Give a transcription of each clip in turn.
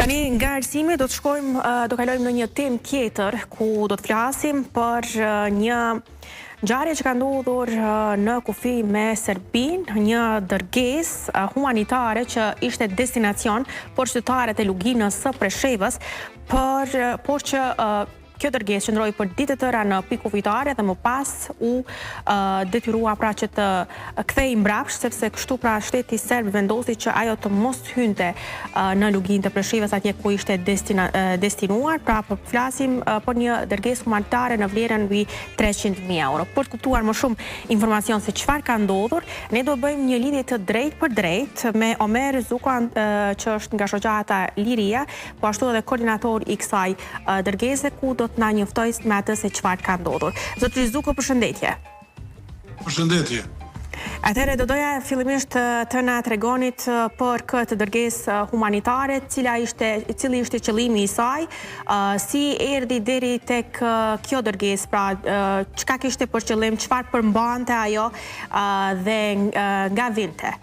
Tani nga arsimi do kalojmë në një temë tjetër ku do të flasim për një ngjarje që ka ndodhur në kufi me Serbinë, një dërgesë humanitare që ishte destinacion për qytetarët e Luginës së Preshevës, por që kjo dërgesë qëndroi për ditë të tëra në pikë kufitare dhe më pas u detyrua pra që të kthehej mbrapsht, sepse kështu pra shteti serb vendosi që ajo të mos hynte në Luginë të Preshevës atje ku ishte destinuar. Pra po flasim për një dërgesë humanitare në vlerën mbi 300.000 euro. Për të kuptuar më shumë informacion se çfarë ka ndodhur, ne do bëjmë një lidhje të drejtë për drejtë me Omer Zuko, që është nga shoqata Liria, po ashtu edhe koordinator i kësaj dërgese, ku do të na njoftoj me atë se çfarë ka ndodhur. Zotri Zuko, përshëndetje. Përshëndetje. Atëherë do doja fillimisht të na tregonit për këtë dërgesë humanitare, cili ishte qëllimi i saj, si erdhi deri tek kjo dërgesë, pra çka kishte për qëllim, çfarë përmbante ajo dhe nga vinte.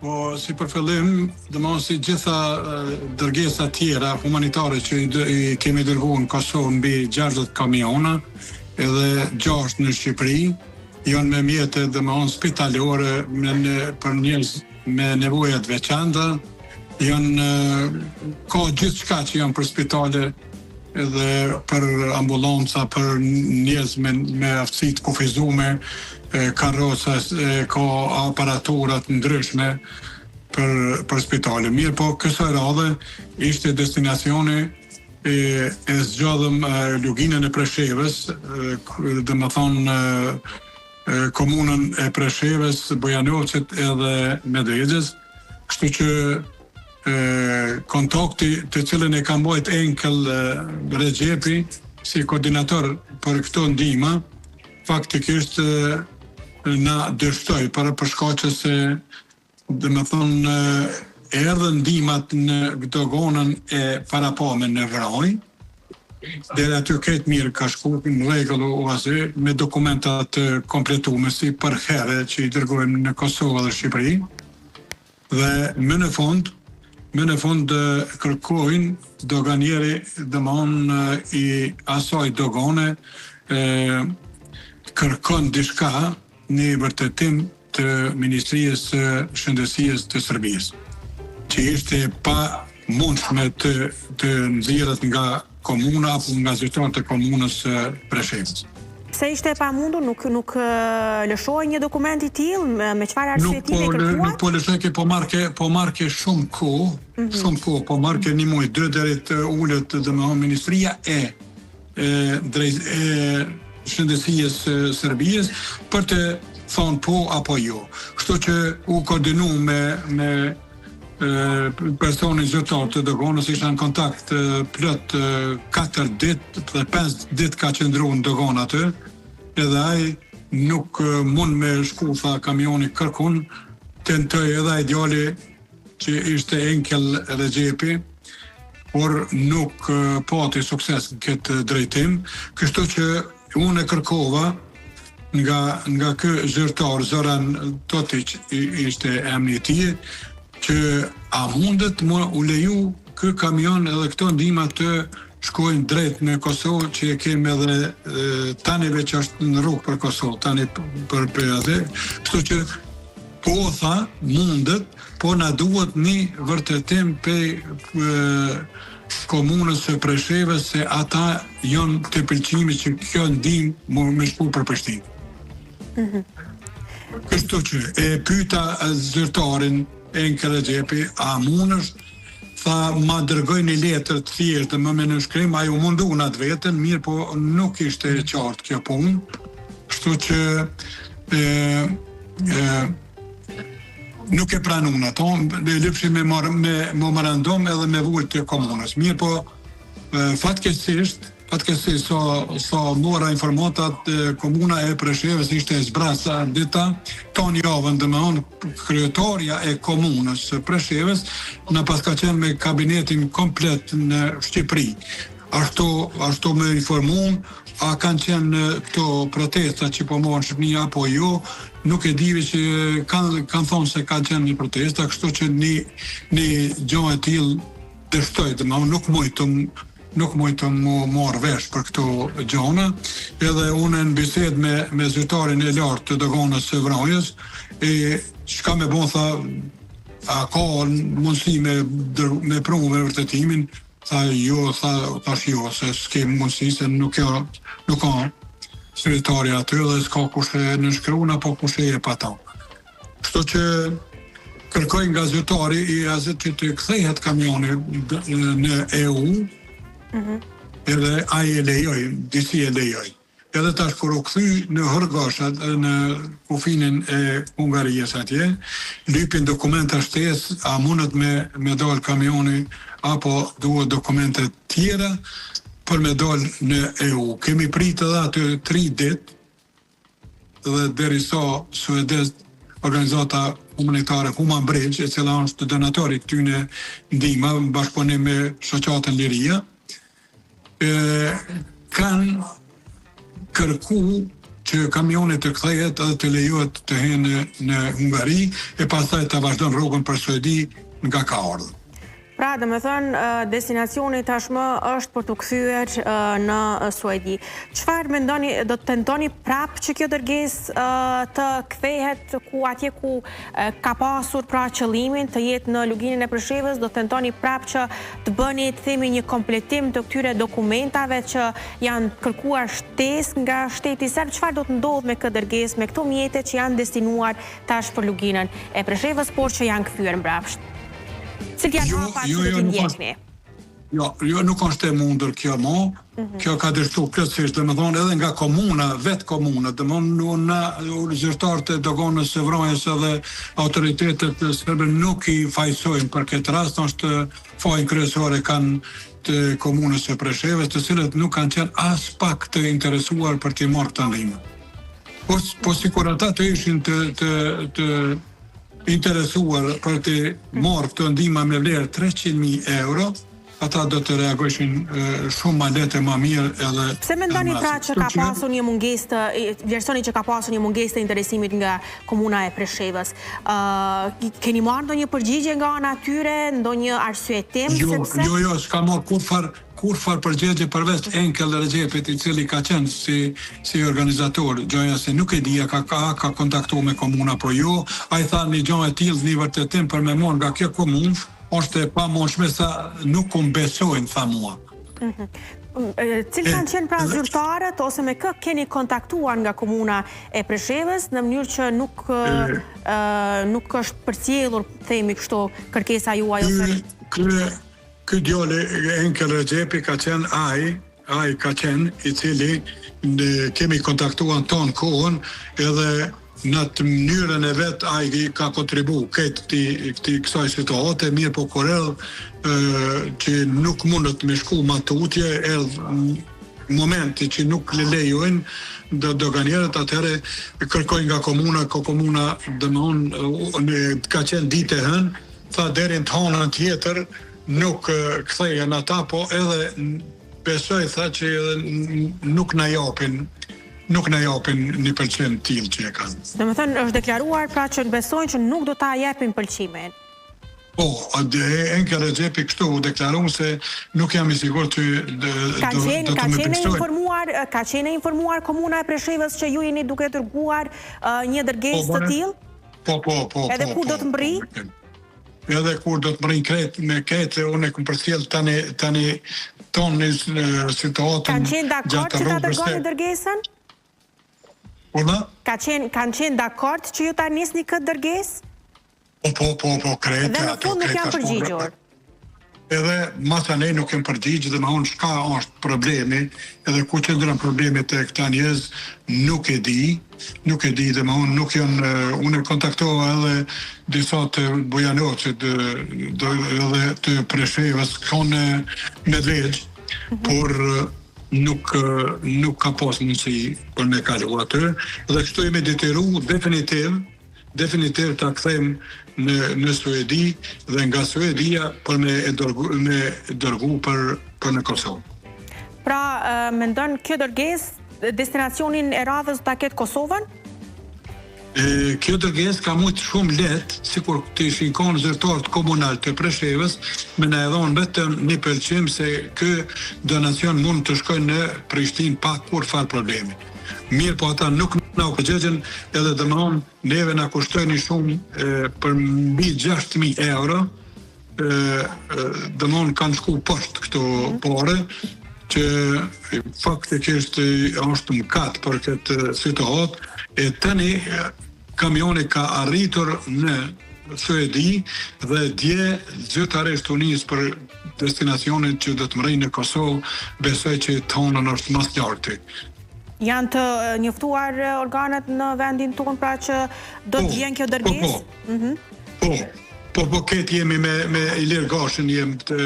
Po, si për fillim, domethënë si gjitha dërgesa tjera humanitare që i kemi dërguar në Kosovë mbi 60 kamiona, edhe 6 në Shqipëri, janë me mjete domethënë spitalore për njerëz me nevoja të veçanta, ka gjithçka që janë për spitale, edhe për ambulanca, për njerëz me aftësi të kufizuar, karroca, ka aparaturat ndryshme për spitale. Mirë, po kësaj radhe ishte destinacioni e zgjodhëm Luginën e Preshevës, domethënë komunën e Preshevës, Bojanovcit edhe Medvexhës, kështu që kontakti të cilën e ka mbajt Enkel Rexhepi si koordinator për këto ndihma, faktikisht na dështoi për shkak se domethënë erdhën ndihmat në dogonën e parapame në Vroj. Deri aty këtë mirë ka shku në rregull ose me dokumenta të kompletuara si për herë që i dërgojmë në Kosovë dhe Shqipëri. Dhe më në fund kërkojnë doganieri domethënë i asaj dogane kërkon diçka në vërtetim të Ministrisë së Shëndetësisë të Serbisë, që ishte pa mundshme të nxjerrët nga komuna apo nga zyrtarët e komunës së Preshevës. Se ishte pa mundur, nuk lëshoi një dokument i tillë, me çfarë arsyetimi kërkuar? Nuk po lëshoi, po marrë shumë kohë, po marrë një muaj, 2 deri të ulet domethënë Ministria e Shëndetësisë Serbisë për të thonë po apo jo. Kështu që u koordinu me personin zyrtar të dogonës, isha në kontakt plot 4 ditë dhe 5 ditë ka qëndruar në dogonë aty, edhe ai nuk mund me shku, tha kamioni kërkun, tentoi edhe ai djali që ishte Enkel Rexhepi, por nuk pati sukses në këtë drejtim, kështu që unë e kërkova nga ky zyrtar Zoran Totić, ishte emri i tij, që a mundet më u leju ky kamion edhe këto ndihma të shkojnë drejt në Kosovë, që e kemi edhe tani veç është në rrugë për Kosovë, tani për atë, kështu që po tha mundet, po na duhet një vërtetim pe komunës së Preshevës se ata janë të pëlqimi që kjo ndihmë më shku për Prishtinë. Kështu që e pyeta zyrtarin Enkel Rexhepi, a mundesh? Tha, ma dërgoj një letër të thjeshtë më me nënshkrim, ai u mundu në atë vetën, mirë po nuk ishte qartë kjo punë, kështu që nuk e pranun ato, lypshi me memorandum edhe me vull të komunës. Mirë po, fatkeqësisht sa mora informatat, komuna e Preshevës ishte zbrasa dita, ton javën domethënë kryetarja e komunës së Preshevës na paska qenë me kabinetin komplet në Shqipëri. Ashtu me informuan, a kanë qenë këto protesta që po morën Shqipëni apo jo, nuk e divi që kanë thonë se ka qenë një protesta, kështu që një gjë e tillë dështoj, nuk mujtë më marrë vesh për këto gjona, edhe unë në bised me zyrtarin e lartë të doganës së vrajës, e çka me bon tha, a ka mundësi me prunë me vërtetimin, tha jo, thash jo, se s'kem mundësi, se nuk ka sekretari aty dhe s'ka kush e nënshkruan apo kush e jep ata. Kështu që kërkoj nga zyrtari i azet që të kthehet kamioni në EU, edhe ai e lejoj, disi e lejoj. Edhe tash kur u kthy në Hërgashat, në kufinin e Hungarisë atje, lypin dokumenta shtesë, a mundet me dal kamioni apo duhet dokumente tjera për me dal në EU. Kemi pritë edhe aty 3 ditë dhe derisa Suedez organizata humanitare Human Bridge, e cila është donatori këtyne ndihma bashkëpunim me shoqatën Liria, kanë kërku që kamionit të kthehet edhe të lejohet të henë në Hungari e pastaj të vazhdon rrugën për Suedi nga ka ardhur. Pra, dhe me thënë, destinacioni tashmë është për të kthyer në Suedi. Çfarë mendoni, do të tentoni prapë që kjo dërgesë të kthehet atje ku ka pasur pra qëllimin të jetë në luginën e Preshevës, do të tentoni prapë që të bëni, të themi, një kompletim të këtyre dokumentave që janë kërkuar shtesë nga shteti serb. Çfarë do të ndodhë me këtë dërgesë, me këto mjete që janë destinuar tash për luginën e Preshevës, por që janë kthyer mbrapsht? Cilë janë hapat që do t'i ndjekni? Jo, nuk është e mundur kjo mo. Kjo ka dështu plotësisht, dhe me thonë edhe nga komuna, vetë komuna, dhe me thonë zyrtarët e doganës së vrajës edhe autoritetet serbe nuk i fajsojnë për këtë rast, është fajnë kryesore kanë të komunës së Preshevës, të cilët nuk kanë qenë as pak të interesuar për t'i marrë këtë ndihmë. Po sikur ata të ishin të interesuar për të marrë këtë ndihmë me vlerë 300.000 euro, ata do të reagojshin shumë ma lehtë e ma mirë edhe... Pse mendoni pra që ka pasur një mungesë të, vlerësoni që ka pasur një mungesë të interesimit nga komuna e Preshevës? Keni marrë ndonjë përgjigje nga ana tyre, ndonjë arsyetim? Jo, s'ka marrë kurfar përgjigje përveç Enkel Recepit, i cili ka qenë si organizator, gjoja se nuk e dija ka kontaktuar me komuna, po jo, ai tha një gjë e tillë, një vërtetim për me marrë nga kjo komunë, është e pamundsme sa nuk unë besojnë, tha mua. Cilë kanë qenë pra zyrtarët, ose me kë keni kontaktuar nga komuna e Preshevës, në mënyrë që nuk është përcjellur, themi kështu, kërkesa juaj ose... Ky djali Enkel Recepi ka qenë ai ka qenë i cili kemi kontaktuar tonë kohën edhe në të mënyrën e vetë ai ka kontribu këti kësaj situate, mirë po kur që nuk mundet me shku ma tutje, momenti që nuk le lejojnë doganierët, atëherë kërkojnë nga komuna dëmon ka qenë ditë e hënë, tha deri në të hanën tjetër nuk kthejen ata, po edhe besoj tha që nuk na japin 1% tillë që e kanë. Do të thënë është deklaruar pra që besojnë që nuk do ta japin pëlqimin. Po, Enkel Recepi kështu u deklaruan se nuk jam i sigurt që do të më pëlqejë. Ka qenë informuar komuna e Preshevës që ju jeni duke dërguar një dërgesë të tillë? Po. Edhe kur do të mbri? Edhe kur do të mbrin me kretë, unë e kom përcjell tani tonë në situatën... Kanë qenë dakord që ta dërgoni dërgesën? Kanë qenë dakord që ju ta nisni këtë dërgesë? Po, kretë. Dhe në fund nuk janë përgjigjur? Edhe masa ne nuk jem përgjigjë dhe më honë shka është problemi, edhe ku qëndrën problemet e këta njerëz nuk e di dhe më honë nuk janë, unë e kontaktova edhe disa të Bujanocit edhe të Preshevës, kanë Medvegjë, por nuk ka pas mundësi për me kalu atë, dhe kështu jemi detyru definitiv ta kthejmë në Suedi dhe nga Suedia për me dërgu për në Kosovë. Pra, mendon kjo dërgesë destinacionin e radhës ta ketë Kosovën? Kjo dërgesë ka mujtë shumë letë, sikur të shikon zyrtarët komunal të Preshevës, me na e dhonë vetëm një pëlqim se ky donacion mund të shkojë në Prishtinë pa kur farë problemi. Mirë, po ata nuk na u përgjigjen, edhe domthon neve na kushtojnë shumë për mbi 6.000 euro, domthon kanë shku poshtë këto pore, që faktikisht është mëkat për këtë situatë, e tani kamioni ka arritur në Suedi dhe dje zyrtarisht u nis për destinacionin që do të mrejnë në Kosovë, besoj që tonën është mas lartë. Janë të njoftuar organet në vendin tonë pra që do të vjen kjo dërgesë? Po, këtë jemi me Ilir Gashin, jemi të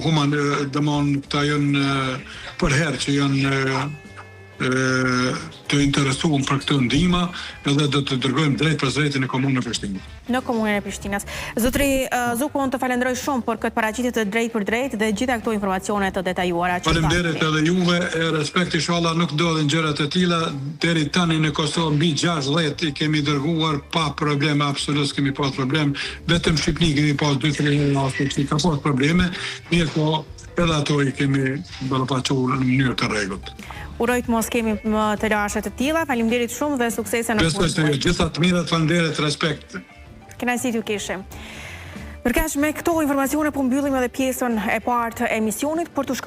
human, dëmon këta janë për herë që janë të interesuar për këtë ndihmë, edhe do të dërgojmë drejt për drejtë në komunën e Prishtinës. Në komunën e Prishtinës. Zotri Zuku, unë të falenderoj shumë për këtë paraqitje të drejtë për drejtë dhe gjitha këto informacione të detajuara. Faleminderit edhe juve, respekt inshallah nuk ndodhin gjëra të tilla. Deri tani në Kosovë mbi 60 i kemi dërguar pa probleme, absolutisht kemi pas problem. Vetëm Shqipni kemi pas 2-3 herë që ka pas probleme, mirë po edhe ato i kemi ballafaqur në mënyrë të rregullt. Uroj të mos kemi më të lashe të tilla. Faleminderit shumë dhe suksese në punën. Besoj se gjitha të mirat, faleminderit, respekt. Kënaqësi t'ju kishim. Përkaq me këto informacione po mbyllim edhe pjesën e parë të emisionit për të